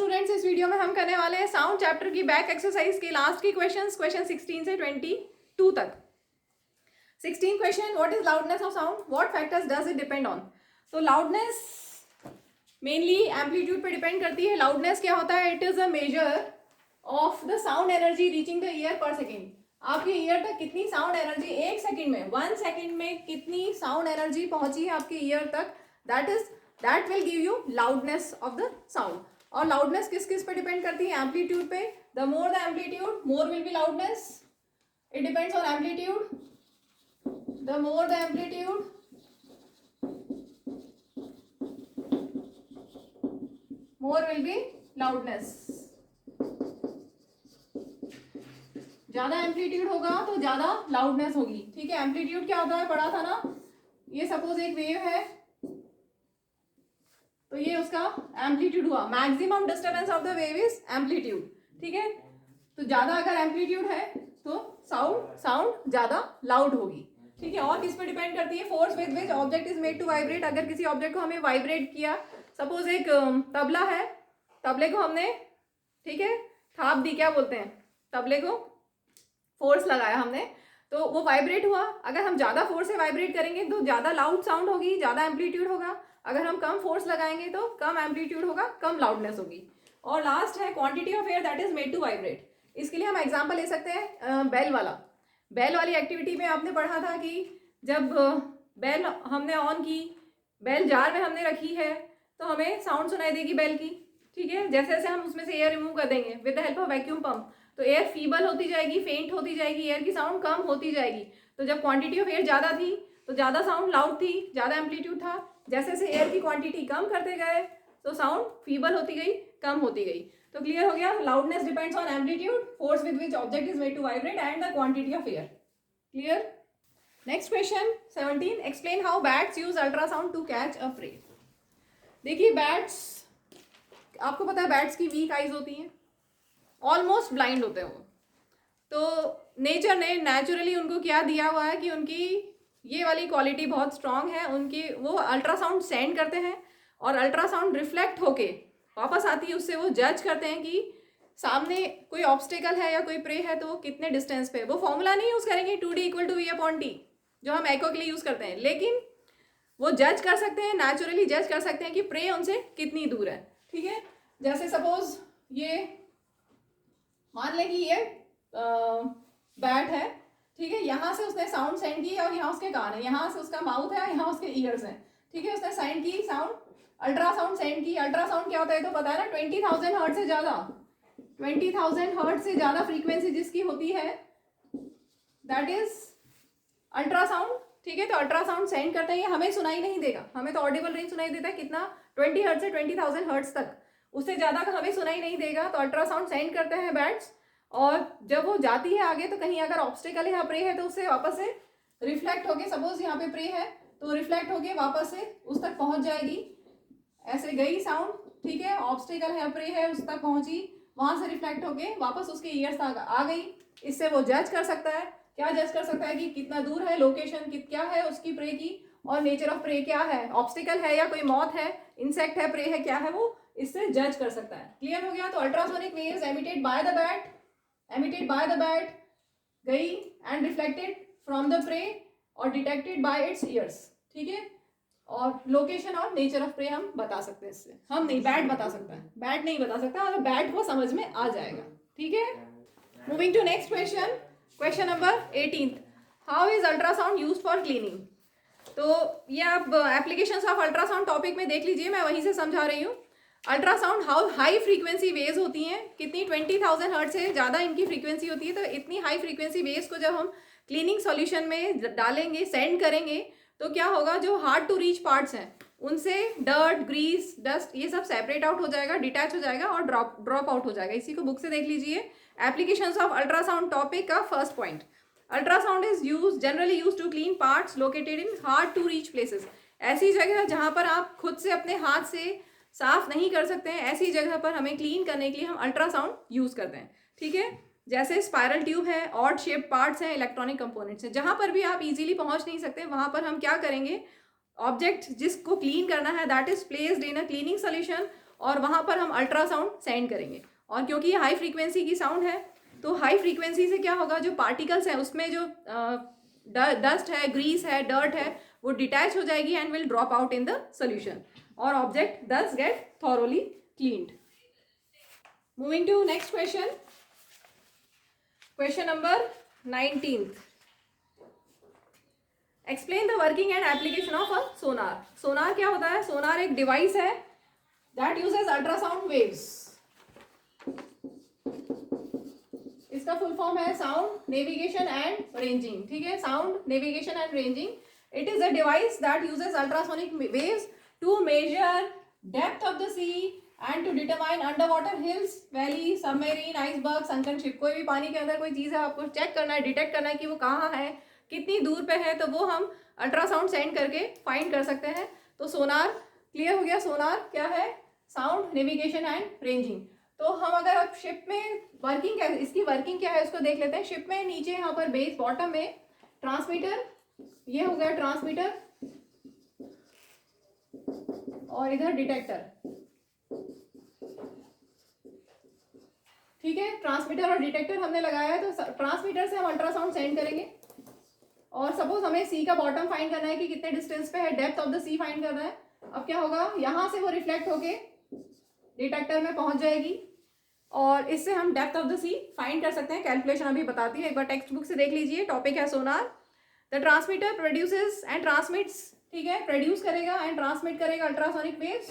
Students, इस video में हम करने वाले हैं साउंड चैप्टर की बैक एक्सरसाइज के लास्ट की क्वेश्चन 16 से 22 तक। 16 question, what is loudness of sound, what factors does it depend on. तो लाउडनेस मेनली एम्पलीट्यूड पे डिपेंड करती है। लाउडनेस क्या होता है, it is a measure of the sound energy reaching the year पर सेकेंड। आपके ईयर तक कितनी साउंड एनर्जी एक सेकेंड में, 1 सेकेंड में कितनी साउंड एनर्जी पहुंची है आपके ईयर तक, that will give you loudness of the sound. और लाउडनेस किस किस पे डिपेंड करती है, एम्पलीट्यूड पे। The more the amplitude more will be loudness, it depends on amplitude. The more the amplitude more will be loudness. ज्यादा amplitude होगा तो ज्यादा लाउडनेस होगी। ठीक है, एम्पलीट्यूड क्या होता है, पढ़ा था ना। ये सपोज एक वेव है तो ये उसका एम्पलीट्यूड हुआ। Maximum disturbance of the wave is amplitude. ठीक है, तो ज्यादा अगर एम्पलीट्यूड है तो साउंड ज्यादा लाउड होगी। ठीक है, और किस पे डिपेंड करती है, force with which object is made to vibrate. अगर किसी ऑब्जेक्ट को हमें वाइब्रेट किया, सपोज एक तबला है, तबले को हमने, ठीक है, थाप दी, क्या बोलते हैं, तबले को फोर्स लगाया हमने तो वो वाइब्रेट हुआ। अगर हम ज्यादा फोर्स से वाइब्रेट करेंगे तो ज्यादा लाउड साउंड होगी, ज्यादा एम्पलीट्यूड होगा। अगर हम कम फोर्स लगाएंगे तो कम एम्पलीट्यूड होगा, कम लाउडनेस होगी। और लास्ट है quantity of air that is made to vibrate. इसके लिए हम एग्जांपल ले सकते हैं बेल वाला। बेल वाली एक्टिविटी में आपने पढ़ा था कि जब बेल हमने ऑन की, बेल जार में हमने रखी है तो हमें साउंड सुनाई देगी बेल की। ठीक है, जैसे जैसे हम उसमें से एयर रिमूव कर देंगे with the help of vacuum pump तो एयर फीबल होती जाएगी, फेंट होती जाएगी, एयर की साउंड कम होती जाएगी। तो जब क्वांटिटी ऑफ एयर ज़्यादा थी तो ज़्यादा साउंड लाउड थी, ज़्यादा एम्पलीट्यूड था। जैसे जैसे एयर की क्वांटिटी कम करते गए तो साउंड फीबल होती गई, कम होती गई। तो क्लियर हो गया, loudness depends on amplitude, force with which object is made to vibrate and the quantity of air. Clear. Next question 17, explain how bats use ultrasound to catch a prey. देखिए bats, आपको पता है bats की week eyes होती हैं, almost blind होते हैं वो। तो नेचर ने नेचुरली उनको क्या दिया हुआ है कि उनकी ये वाली क्वालिटी बहुत स्ट्रांग है उनकी, वो अल्ट्रासाउंड सेंड करते हैं और अल्ट्रासाउंड रिफ्लेक्ट होके वापस आती है, उससे वो जज करते हैं कि सामने कोई ऑब्स्टेकल है या कोई प्रे है तो वो कितने डिस्टेंस पे। वो फॉर्मूला नहीं यूज़ करेंगे 2D = V/T जो हम एको के लिए यूज़ करते हैं, लेकिन वो जज कर सकते हैं, नेचुरली जज कर सकते हैं कि प्रे उनसे कितनी दूर है। ठीक है, जैसे सपोज ये मान लें कि ये बैट है, ठीक है, यहाँ से उसने साउंड सेंड की और यहाँ उसके कान है, यहाँ से उसका माउथ है, यहाँ उसके ईयर्स हैं। ठीक है, उसने सेंड की साउंड, अल्ट्रासाउंड सेंड की। अल्ट्रासाउंड क्या होता है तो पता है ना, 20,000 हर्ट्ज से ज़्यादा, 20,000 हर्ट्ज से ज़्यादा फ्रीक्वेंसी जिसकी होती है दैट इज अल्ट्रासाउंड। ठीक है, तो अल्ट्रासाउंड सेंड करते हैं, हमें सुनाई नहीं देगा, हमें तो ऑडिबल रेंज सुनाई देता है कितना, 20 हर्ट्ज से 20,000 हर्ट्ज तक, उससे ज़्यादा का हमें सुनाई नहीं देगा। तो अल्ट्रासाउंड सेंड करते हैं बैट्स, और जब वो जाती है आगे तो कहीं अगर ऑब्स्टेकल है या प्रे है तो उससे वापस से रिफ्लेक्ट होके, सपोज यहाँ पे प्रे है तो रिफ्लेक्ट होके वापस से उस तक पहुँच जाएगी। ऐसे गई साउंड, ठीक है, ऑब्स्टेकल है या प्रे है उस तक पहुँची, वहाँ से रिफ्लेक्ट होके वापस उसके ईयर्स तक आ गई। इससे वो जज कर सकता है, क्या जज कर सकता है कि कितना दूर है, लोकेशन क्या है उसकी प्रे की, और नेचर ऑफ प्रे क्या है, ऑब्स्टिकल है या कोई मॉथ है, इंसेक्ट है, प्रे है, क्या है, वो इससे जज कर सकता है। क्लियर हो गया। तो ultrasonic waves emitted by the bat गई and reflected from the prey और डिटेक्टेड बाय इट्स ईयर्स। ठीक है, और लोकेशन और नेचर ऑफ प्रे हम बता सकते हैं इससे, हम नहीं, बैट बता सकता है, बैट नहीं बता सकता, और बैट को समझ में आ जाएगा। ठीक है, moving to next question, question number 18, how is ultrasound use for cleaning. तो ये आप एप्लीकेशंस ऑफ अल्ट्रासाउंड टॉपिक में देख लीजिए, मैं वहीं से समझा रही हूँ। Ultrasound how high frequency waves होती हैं, कितनी, 20,000 हर्ट्ज से ज़्यादा इनकी फ्रीक्वेंसी होती है। तो इतनी हाई फ्रीक्वेंसी वेव्स को जब हम क्लीनिंग सॉल्यूशन में डालेंगे, सेंड करेंगे, तो क्या होगा, जो हार्ड टू रीच पार्ट्स हैं उनसे डर्ट, ग्रीस, डस्ट, ये सब सेपरेट आउट हो जाएगा, डिटैच हो जाएगा और ड्रॉप आउट हो जाएगा। इसी को बुक से देख लीजिए, एप्लीकेशंस ऑफ अल्ट्रासाउंड टॉपिक का first point. Ultrasound is generally use to clean parts located in hard to reach places. ऐसी जगह जहाँ पर आप खुद से अपने हाथ से साफ नहीं कर सकते हैं, ऐसी जगह पर हमें क्लीन करने के लिए हम अल्ट्रासाउंड यूज करते हैं। ठीक है, जैसे स्पाइरल ट्यूब है, ऑड शेप पार्ट्स हैं, इलेक्ट्रॉनिक कंपोनेंट्स हैं, जहाँ पर भी आप इजीली पहुँच नहीं सकते वहाँ पर हम क्या करेंगे, ऑब्जेक्ट जिसको क्लीन करना है that is placed in a cleaning solution, और वहाँ पर हम अल्ट्रासाउंड सेंड करेंगे। और क्योंकि ये हाई फ्रीक्वेंसी की साउंड है तो हाई फ्रीक्वेंसी से क्या होगा, जो पार्टिकल्स हैं उसमें जो डस्ट है, ग्रीस है, डर्ट है, वो डिटैच हो जाएगी and will drop out in the solution और object does get thoroughly cleaned. Moving to next question, question number 19th। Explain the working and application of a sonar. Sonar क्या होता है? Sonar एक device है that uses ultrasound waves. इसका full form है sound navigation and ranging. ठीक है, sound navigation and ranging. It is a device that uses ultrasonic waves to measure depth of the sea and to determine under water hills, valley, submarine, iceberg, sunken ship. कोई भी पानी के अंदर कोई चीज़ है, आपको चेक करना है, डिटेक्ट करना है कि वो कहाँ है, कितनी दूर पे है, तो वो हम अल्ट्रासाउंड सेंड करके फाइंड कर सकते हैं। तो सोनार क्लियर हो गया। सोनार क्या है? Sound navigation and ranging. तो हम अगर अब शिप में वर्किंग क्या है, इसकी वर्किंग क्या है उसको देख लेते हैं। शिप में नीचे यहाँ पर बेस बॉटम में ट्रांसमीटर, ये हो गया ट्रांसमीटर, और इधर डिटेक्टर। ठीक है, ट्रांसमीटर और डिटेक्टर हमने लगाया है। तो ट्रांसमीटर से हम अल्ट्रासाउंड सेंड करेंगे और सपोज हमें सी का बॉटम फाइंड करना है कि कितने डिस्टेंस पे है, depth of the sea find करना है। अब क्या होगा, यहाँ से वो रिफ्लेक्ट होके डिटेक्टर में पहुंच जाएगी और इससे हम depth of the sea find कर सकते हैं। कैलकुलेशन अभी बताती है, एक बार टेक्स्ट बुक से देख लीजिए। टॉपिक है sonar. The transmitter produces and transmits, ठीक है, प्रोड्यूस करेगा एंड ट्रांसमिट करेगा ultrasonic waves.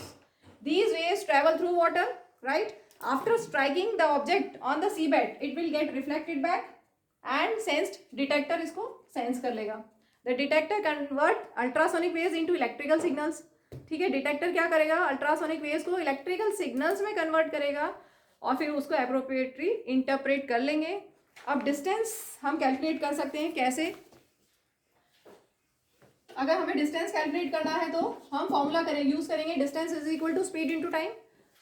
These waves travel through water, right. After striking the object on the sea bed it will get reflected back and sensed, detector इसको sense कर लेगा। The detector convert ultrasonic waves into electrical signals. ठीक है, detector क्या करेगा, ultrasonic waves को electrical signals में convert करेगा और फिर उसको एप्रोप्रिएटली इंटरप्रेट कर लेंगे। अब डिस्टेंस हम कैलकुलेट कर सकते हैं। कैसे? अगर हमें डिस्टेंस कैलकुलेट करना है तो हम फॉर्मूला यूज करेंगे, distance is equal to speed into time.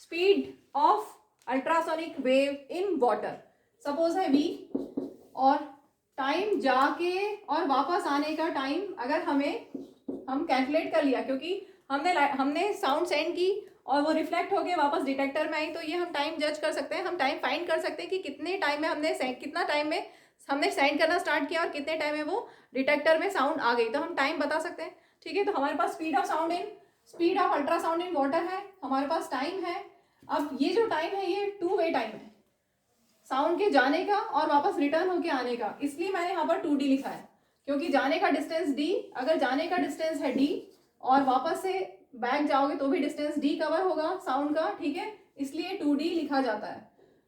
Speed of ultrasonic wave in water suppose है v, और टाइम जाके और वापस आने का टाइम अगर हम कैलकुलेट कर लिया, क्योंकि हमने साउंड सेंड की और वो रिफ्लेक्ट होके वापस डिटेक्टर में आई, तो ये हम टाइम जज कर सकते हैं। हम टाइम फाइंड कर सकते हैं कि कितने टाइम में कितना टाइम में हमने सेंड करना स्टार्ट किया और कितने टाइम में वो डिटेक्टर में साउंड आ गई, तो हम टाइम बता सकते हैं। ठीक है, तो हमारे पास speed of ultrasound in water है, हमारे पास टाइम है। अब ये जो टाइम है ये 2 वे टाइम है, साउंड के जाने का और वापस रिटर्न होके आने का। इसलिए मैंने यहाँ पर 2d लिखा है, क्योंकि जाने का डिस्टेंस d, अगर जाने का डिस्टेंस है d और वापस से बैक जाओगे तो भी डिस्टेंस d कवर होगा साउंड का। ठीक है, इसलिए 2d लिखा जाता है।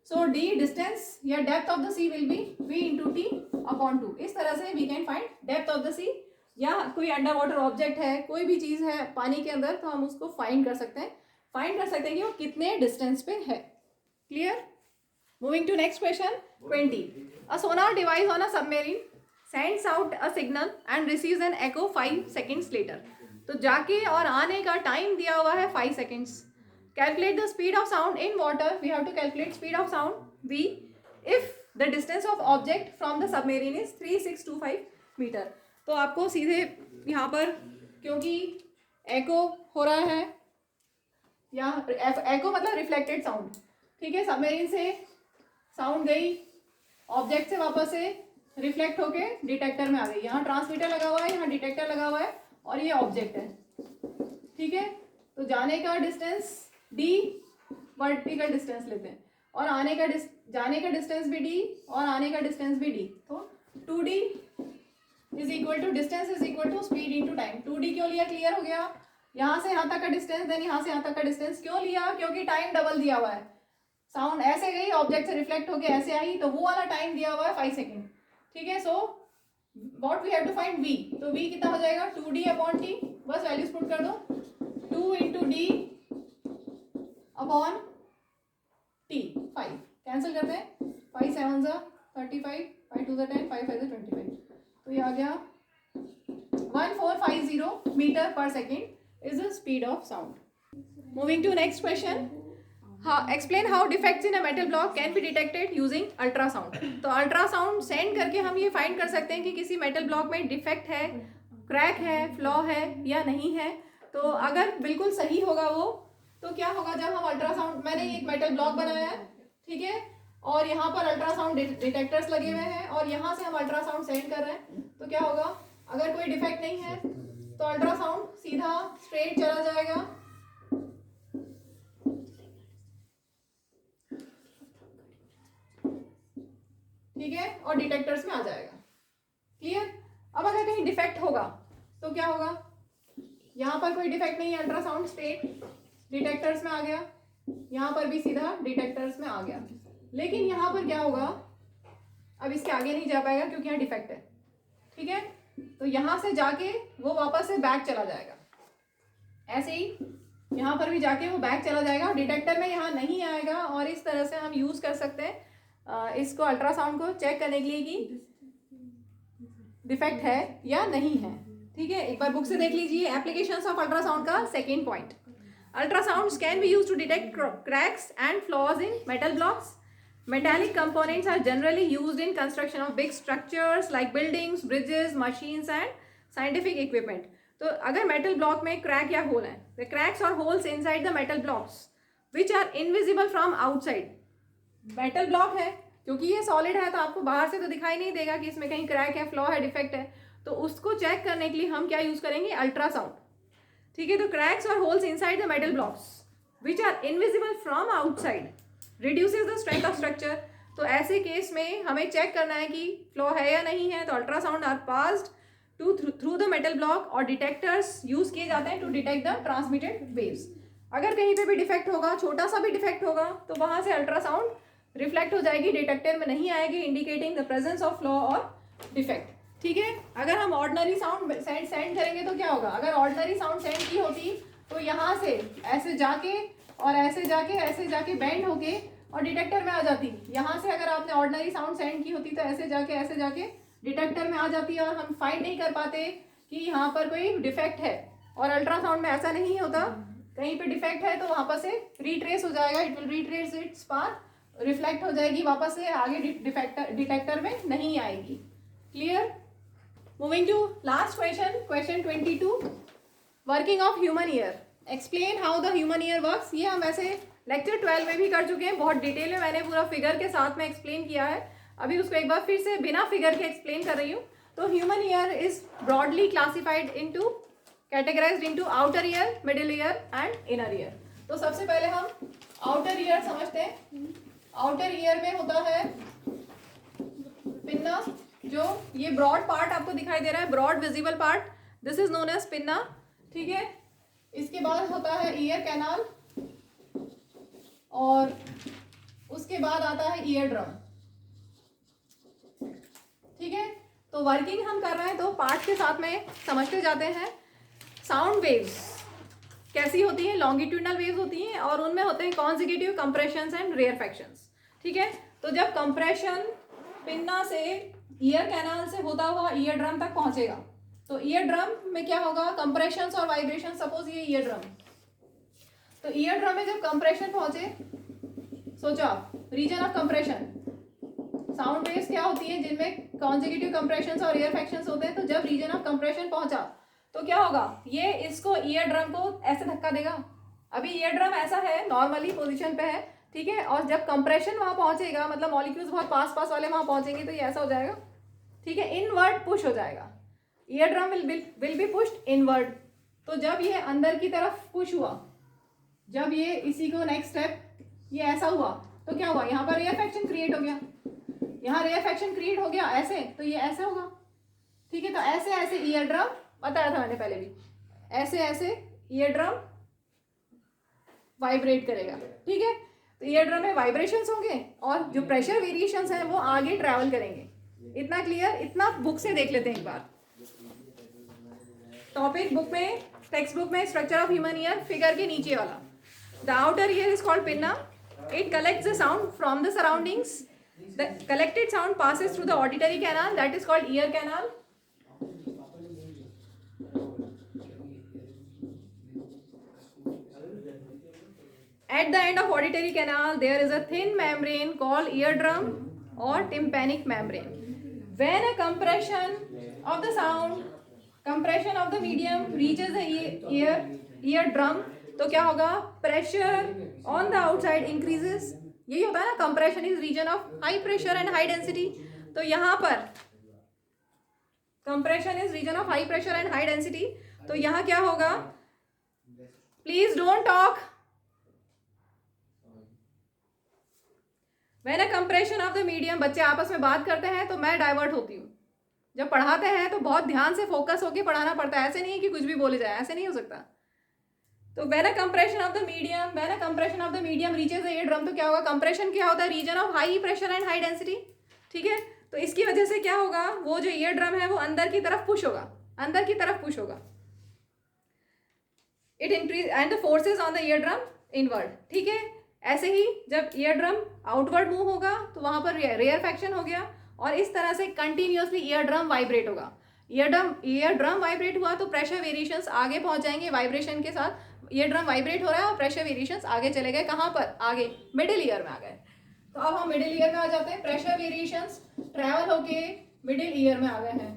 सो d डिस्टेंस या depth of the sea will be v into T upon 2। इस तरह से we can find depth of the sea, या कोई अंडर वाटर ऑब्जेक्ट है, कोई भी चीज़ है पानी के अंदर, तो हम उसको फाइंड कर सकते हैं कि वो कितने डिस्टेंस पे है। Clear? Moving to next question, 20. A sonar device on a submarine sends out a signal and receives an echo 5 seconds later. तो जाके और आने का टाइम दिया हुआ है 5 seconds. Calculate the speed of sound in water. We have to calculate speed of sound v if the distance of object from the submarine is 3625 meter. तो आपको सीधे यहाँ पर, क्योंकि echo हो रहा है, या echo मतलब रिफ्लेक्टेड साउंड। ठीक है, सबमेरीन से साउंड गई, ऑब्जेक्ट से वापस से रिफ्लेक्ट होके डिटेक्टर में आ गई। यहाँ ट्रांसमीटर लगा हुआ है, यहाँ डिटेक्टर लगा हुआ है और ये ऑब्जेक्ट है। ठीक है, तो जाने का डिस्टेंस d, वर्टिकल डिस्टेंस लेते हैं, और जाने का डिस्टेंस भी d और आने का डिस्टेंस भी d। तो 2d is equal to distance is equal to speed into time. 2d क्यों लिया? क्लियर हो गया। यहाँ से यहाँ तक का डिस्टेंस, देन यहाँ से यहाँ तक का डिस्टेंस क्यों लिया? क्योंकि टाइम डबल दिया हुआ है। साउंड ऐसे गई, ऑब्जेक्ट से रिफ्लेक्ट होके ऐसे आई, तो वो वाला टाइम दिया हुआ है 5 सेकेंड। ठीक है, so what we have to find v। तो v कितना हो जाएगा? 2d अपॉन t, बस वैल्यूज पुट कर दो। 2 into D upon t, 5 cancel करते हैं, 5 7 35, 5 2 10, 5 5 25, तो ये आ गया 1450 metre per second is the speed of sound. Moving to next question, explain how defects in a metal block can be detected using ultrasound. तो ultrasound send करके हम ये फाइंड कर सकते हैं कि किसी मेटल ब्लॉक में डिफेक्ट है, क्रैक है, फ्लॉ है या नहीं है। तो अगर बिल्कुल सही होगा वो, तो क्या होगा जब हम अल्ट्रासाउंड, मैंने एक मेटल ब्लॉक बनाया है, ठीक है, और यहाँ पर अल्ट्रासाउंड डिटेक्टर्स लगे हुए हैं और यहाँ से हम अल्ट्रासाउंड सेंड कर रहे हैं, तो क्या होगा अगर कोई डिफेक्ट नहीं है तो अल्ट्रासाउंड सीधा स्ट्रेट चला जाएगा, ठीक है, और डिटेक्टर्स में आ जाएगा। क्लियर? अब अगर कहीं डिफेक्ट होगा तो क्या होगा, यहाँ पर कोई डिफेक्ट नहीं है, अल्ट्रासाउंड स्ट्रेट डिटेक्टर्स में आ गया, यहाँ पर भी सीधा डिटेक्टर्स में आ गया, लेकिन यहाँ पर क्या होगा, अब इसके आगे नहीं जा पाएगा क्योंकि यहाँ डिफेक्ट है, ठीक है, तो यहाँ से जाके वो वापस से बैक चला जाएगा, ऐसे ही यहाँ पर भी जाके वो बैक चला जाएगा, डिटेक्टर में यहाँ नहीं आएगा। और इस तरह से हम यूज़ कर सकते हैं इसको अल्ट्रासाउंड को चेक करने के लिए कि डिफेक्ट है या नहीं है, ठीक है। एक बार बुक से देख लीजिए एप्लीकेशंस ऑफ अल्ट्रासाउंड का second point. Ultrasounds can be used to detect cracks and flaws in metal blocks. Metallic components are generally used in construction of big structures like buildings, bridges, machines and scientific equipment. तो अगर metal block में crack या hole है, the cracks or holes inside the metal blocks which are invisible from outside. metal block है क्योंकि ये solid है तो आपको बाहर से तो दिखाई नहीं देगा कि इसमें कहीं crack है, flaw है, defect है, तो उसको चेक करने के लिए हम क्या यूज करेंगे, अल्ट्रासाउंड, ठीक है। तो क्रैक्स और holes inside the metal blocks which are invisible from outside reduces the strength of structure. तो ऐसे केस में हमें चेक करना है कि फ्लॉ है या नहीं है, तो ultrasound are passed through the metal block और डिटेक्टर्स यूज किए जाते हैं to detect the transmitted waves. अगर कहीं पे भी डिफेक्ट होगा, छोटा सा भी डिफेक्ट होगा, तो वहां से अल्ट्रासाउंड रिफ्लेक्ट हो जाएगी, डिटेक्टर में नहीं आएगी, indicating the presence of flaw और डिफेक्ट, ठीक है। अगर हम ऑर्डिनरी साउंड सेंड करेंगे तो क्या होगा, अगर ऑर्डिनरी साउंड सेंड की होती तो यहाँ से ऐसे जाके और ऐसे जाके बेंड होके और डिटेक्टर में आ जाती। यहाँ से अगर आपने ऑर्डिनरी साउंड सेंड की होती तो ऐसे जाके डिटेक्टर में आ जाती और हम फाइंड नहीं कर पाते कि यहाँ पर कोई डिफेक्ट है। और अल्ट्रासाउंड में ऐसा नहीं होता, कहीं पे डिफेक्ट है तो वहाँ पर से रिट्रेस हो जाएगा, it will retrace its path, reflect हो जाएगी वापस से, आगे डिटेक्टर में नहीं आएगी। Clear? Moving to last question, question 22, working of human ear. Explain how the human ear works. ये हम ऐसे लेक्चर 12 में भी कर चुके हैं, बहुत डिटेल में मैंने पूरा फिगर के साथ में एक्सप्लेन किया है, अभी उसको एक बार फिर से बिना फिगर के एक्सप्लेन कर रही हूँ। तो human ear is broadly classified into, categorised into outer ear, middle ear and inner ear. तो सबसे पहले हम आउटर ईयर समझते हैं। आउटर ईयर में होता है पिन्ना, जो ये ब्रॉड पार्ट आपको दिखाई दे रहा है, broad visible part, this is known as pinna, ठीक है। इसके बाद होता है ईयर कैनाल और उसके बाद आता है ईयर ड्रम, ठीक है। तो वर्किंग हम कर रहे हैं तो पार्ट के साथ में समझते जाते हैं। साउंड वेव्स कैसी होती हैं, लॉन्गिट्यूडनल वेव्स होती हैं और उनमें होते हैं कॉन्जिक्यूटिव कंप्रेशंस एंड रेयरफैक्शंस, ठीक है। तो जब कंप्रेशन पिन्ना से ईयर कैनाल से होता हुआ ईयर ड्रम तक पहुंचेगा, तो ईयर ड्रम में क्या होगा, कंप्रेशंस और वाइब्रेशन, सपोज ये ईयर ड्रम, तो ईयर ड्रम में जब कंप्रेशन पहुंचे, सोचो आप region of compression, sound waves क्या होती है जिनमें कॉन्जिक्यूटिव कंप्रेशंस और रेयरफैक्शंस होते हैं, तो जब रीजन ऑफ कंप्रेशन पहुंचा तो क्या होगा, ये इसको ईयर ड्रम को ऐसे धक्का देगा। अभी ईयर ड्रम ऐसा है, नॉर्मली पोजीशन पे है, ठीक है, और जब कंप्रेशन वहां पहुंचेगा, मतलब मॉलिक्यूल्स बहुत पास वाले वहां पहुंचेंगे, तो ये ऐसा हो जाएगा, ठीक है, इनवर्ड पुश हो जाएगा, ear drum will be pushed inward. तो जब ये अंदर की तरफ पुश हुआ, जब ये इसी को नेक्स्ट स्टेप ये ऐसा हुआ, तो क्या हुआ, यहाँ पर रेयरफैक्शन क्रिएट हो गया, यहाँ रेयरफैक्शन क्रिएट हो गया ऐसे, तो ये ऐसे होगा, ठीक है। तो ऐसे ऐसे ईयर ड्रम, बताया था मैंने पहले भी, ऐसे ऐसे ईयर ड्रम वाइब्रेट करेगा, ठीक है। तो ईयर ड्रम में वाइब्रेशंस होंगे और जो प्रेशर वेरिएशंस हैं वो आगे ट्रैवल करेंगे। इतना क्लियर, इतना बुक से देख लेते हैं एक बार। टॉपिक बुक में, टेक्स्ट बुक में structure of human ear, figure के नीचे वाला, the outer ear is called pinna, it collects the sound from the surroundings, the collected sound passes through the auditory canal, that is called ear canal. At the end of auditory canal there is a thin membrane called eardrum or tympanic membrane. When a compression of the sound, compression of the medium reaches the eardrum, तो क्या होगा, pressure on the outside increases. यही होता है ना, compression is region of high pressure and high density. तो यहाँ पर compression is region of high pressure and high density, तो यहाँ क्या होगा, please don't talk. When a compression of the medium, बच्चे आपस में बात करते हैं तो मैं डाइवर्ट होती हूँ। जब पढ़ाते हैं तो बहुत ध्यान से फोकस होकर पढ़ाना पड़ता है, ऐसे नहीं है कि कुछ भी बोले जाए, ऐसे नहीं हो सकता। तो when a compression of the medium, when a compression of the medium reaches the ear drum, तो क्या होगा, कंप्रेशन क्या होता है, region of high pressure and high density. ठीक है, तो इसकी वजह से क्या होगा, वो जो ईयर ड्रम है वो अंदर की तरफ पुश होगा, अंदर की तरफ पुश होगा। It increase and the forces on the ear drum inward. ठीक है, ऐसे ही जब ईयर ड्रम आउटवर्ड मूव होगा तो वहां पर रेयरफेक्शन हो गया, और इस तरह से कंटिन्यूअसली ईयर ड्रम वाइब्रेट होगा। ईयर ड्रम वाइब्रेट हुआ तो प्रेशर वेरिएशंस आगे पहुंच जाएंगे, वाइब्रेशन के साथ ईयर ड्रम वाइब्रेट हो रहा है और प्रेशर वेरिएशंस आगे चले गए, कहाँ पर, आगे मिडिल ईयर में आ गए। तो अब हम मिडिल ईयर में आ जाते हैं, प्रेशर वेरिएशंस ट्रेवल होके मिडिल ईयर में आ गए हैं।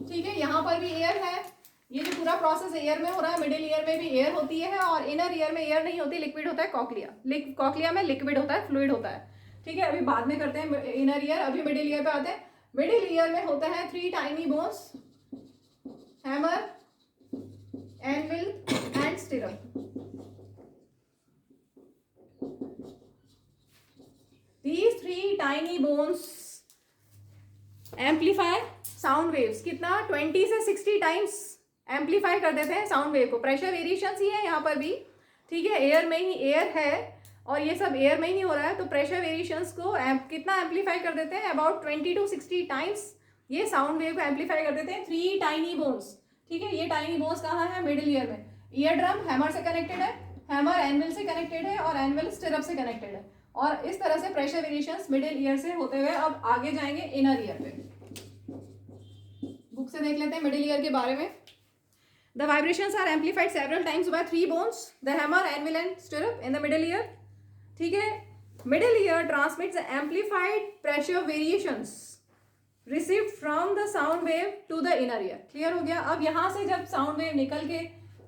ठीक है, यहाँ पर भी एयर है, ये जो पूरा प्रोसेस एयर में हो रहा है, मिडिल ईयर में भी एयर होती है, और इनर ईयर में एयर नहीं होती, लिक्विड होता है कॉक्लिया। कॉक्लिया में लिक्विड होता है, फ्लूइड होता है। ठीक है, अभी बाद में करते हैं इनर ईयर, अभी मिडिल ईयर पे आते हैं। मिडिल ईयर में होता है 3 tiny bones, hammer, anvil and stirrup. These 3 tiny bones amplify sound waves। कितना, 20 से 60 टाइम्स एम्पलीफाई कर देते हैं साउंड वेव को। प्रेशर वेरिएशंस ही है यहाँ पर भी। ठीक है, एयर में ही एयर है और ये सब एयर में ही हो रहा है, तो प्रेशर वेरिएशंस को कितना एम्पलीफाई कर देते हैं, अबाउट 20 to 60 टाइम्स ये साउंड वेव को एम्पलीफाई कर देते हैं। 3 टाइनी बोन्स। ठीक है, ये टाइनी बोन्स कहाँ है, मिडिल ईयर में। ईयर ड्रम हैमर से कनेक्टेड है, हैमर एनविल से कनेक्टेड है, और एनविल स्टिरअप से कनेक्टेड है। और इस तरह से प्रेशर वेरिएशंस मिडिल ईयर से होते हुए अब आगे जाएंगे इनर ईयर पे। बुक से देख लेते हैं मिडिल ईयर के बारे में। The vibrations are amplified several times by 3 bones, the hammer, anvil and stirrup in the middle ear. ठीक है, middle ear transmits the amplified pressure variations received from the sound wave to the inner ear. Clear हो गया। अब यहाँ से जब sound wave निकल के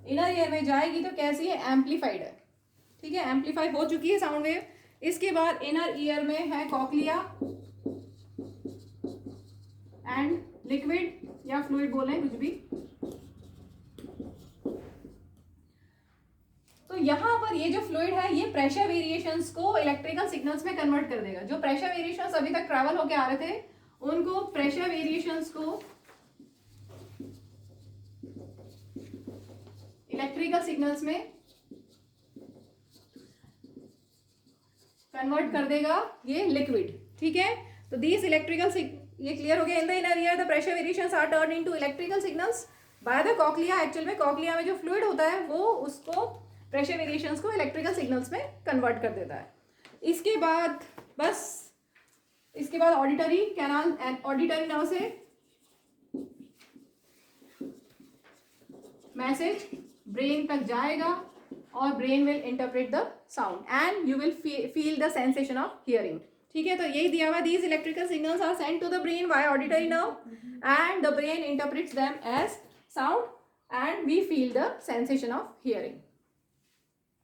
इनर ईयर में जाएगी तो कैसी है, एम्पलीफाइड है। ठीक है, एम्पलीफाई हो चुकी है साउंड वेव। इसके बाद इनर ईयर में है कॉक्लिया एंड लिक्विड या फ्लूइड बोलें कुछ भी। तो यहाँ पर ये जो फ्लूइड है ये प्रेशर वेरिएशंस को इलेक्ट्रिकल सिग्नल्स में कन्वर्ट कर देगा। जो प्रेशर वेरिएशंस अभी तक ट्रैवल होके आ रहे थे उनको प्रेशर वेरिएशंस को इलेक्ट्रिकल सिग्नल्स में कन्वर्ट कर देगा ये लिक्विड। ठीक है, तो दीज इलेक्ट्रिकल, ये क्लियर हो गया। In the inner ear the pressure variations are turn into electrical signals by the cochlea. Actual में कॉक्लिया में जो फ्लूइड होता है वो उसको प्रेशर वेरिएशंस को इलेक्ट्रिकल सिग्नल्स में कन्वर्ट कर देता है। इसके बाद बस, इसके बाद auditory canal and auditory nerve से मैसेज ब्रेन तक जाएगा और brain will interpret the sound and you will feel the sensation of hearing. ठीक है, तो यही दिया हुआ, these electrical signals are sent to the brain by auditory nerve and the brain interprets them as sound and we feel the sensation of hearing.